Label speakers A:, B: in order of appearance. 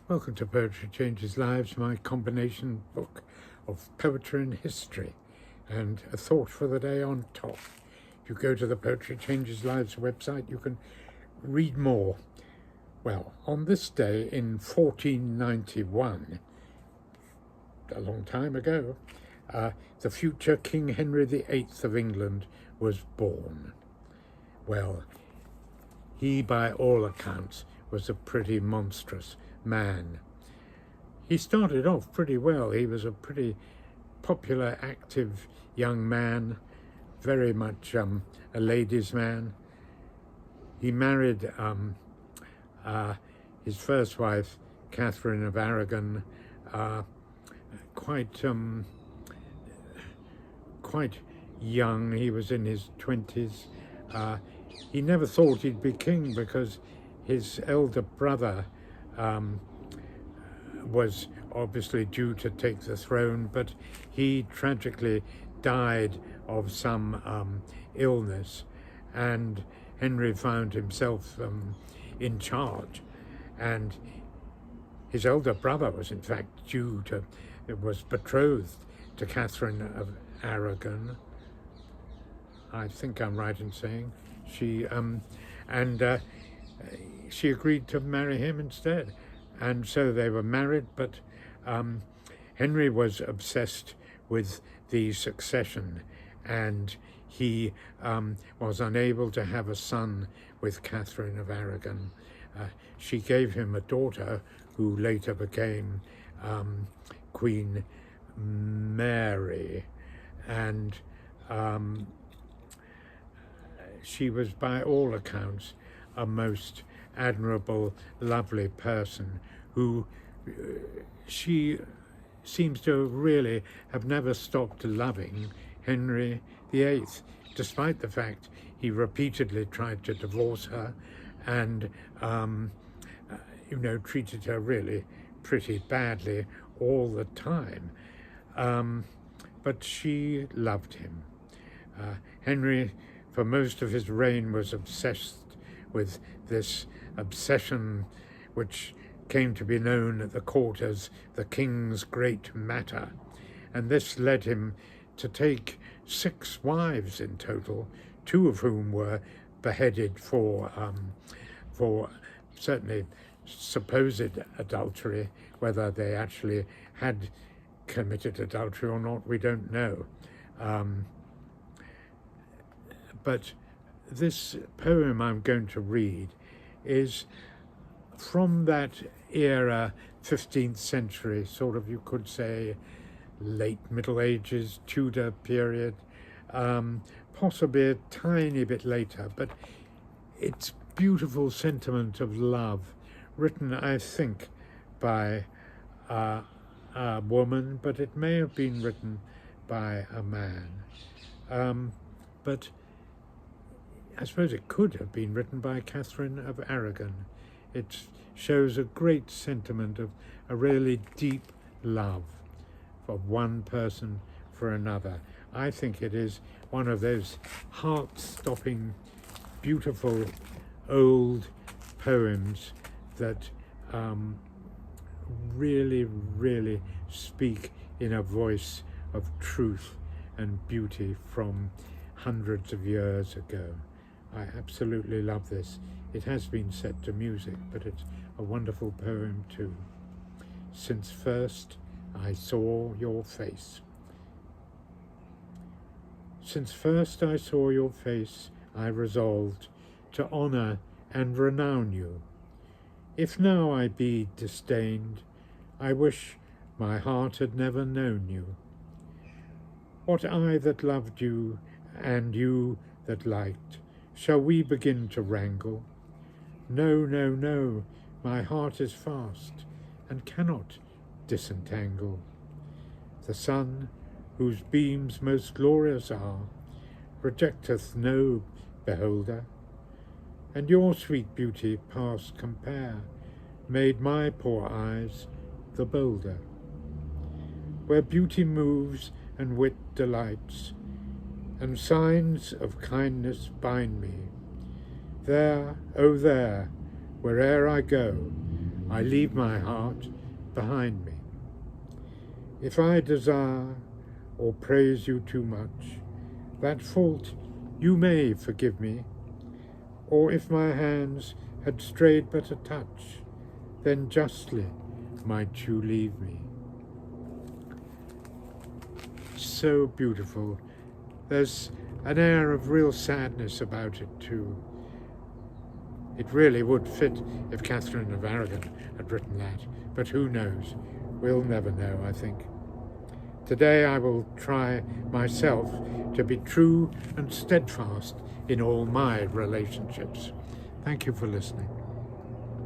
A: Welcome to Poetry Changes Lives, my combination book of poetry and history, and a thought for the day on top. If you go to the Poetry Changes Lives website, you can read more. Well, on this day in 1491, a long time ago, the future King Henry VIII of England was born. Well, he, by all accounts, was a pretty monstrous man. He started off pretty well. He was a pretty popular, active young man, very much a ladies' man. He married his first wife, Catherine of Aragon, quite young. He was in his 20s. He never thought he'd be king because his elder brother was obviously due to take the throne, but he tragically died of some illness, and Henry found himself in charge. And his elder brother was in fact was betrothed to Catherine of Aragon. I think I'm right in saying she agreed to marry him instead. And so they were married, but Henry was obsessed with the succession, and he was unable to have a son with Catherine of Aragon. She gave him a daughter who later became Queen Mary, and she was, by all accounts, a most admirable, lovely person who she seems to really have never stopped loving Henry VIII, despite the fact he repeatedly tried to divorce her and treated her really pretty badly all the time. But she loved him. Henry, for most of his reign, was obsessed with this obsession which came to be known at the court as the King's Great Matter, and this led him to take 6 wives in total, 2 of whom were beheaded for certainly supposed adultery. Whether they actually had committed adultery or not, we don't know. But this poem I'm going to read is from that era, 15th century, sort of, you could say, late Middle Ages, Tudor period, possibly a tiny bit later, but it's beautiful sentiment of love, written, I think, by a woman, but it may have been written by a man. But I suppose it could have been written by Catherine of Aragon. It shows a great sentiment of a really deep love of one person for another. I think it is one of those heart-stopping, beautiful, old poems that really, really speak in a voice of truth and beauty from hundreds of years ago. I absolutely love this. It has been set to music, but it's a wonderful poem too. Since first I saw your face. Since first I saw your face, I resolved to honour and renown you. If now I be disdained, I wish my heart had never known you. What I that loved you, and you that liked, shall we begin to wrangle? No, no, no, my heart is fast, and cannot disentangle. The sun, whose beams most glorious are, rejecteth no beholder, and your sweet beauty past compare, made my poor eyes the bolder. Where beauty moves and wit delights, and signs of kindness bind me, there, oh there, where'er I go, I leave my heart behind me. If I desire or praise you too much, that fault you may forgive me. Or if my hands had strayed but a touch, then justly might you leave me. So beautiful. There's an air of real sadness about it too. It really would fit if Catherine of Aragon had written that, but who knows? We'll never know, I think. Today I will try myself to be true and steadfast in all my relationships. Thank you for listening.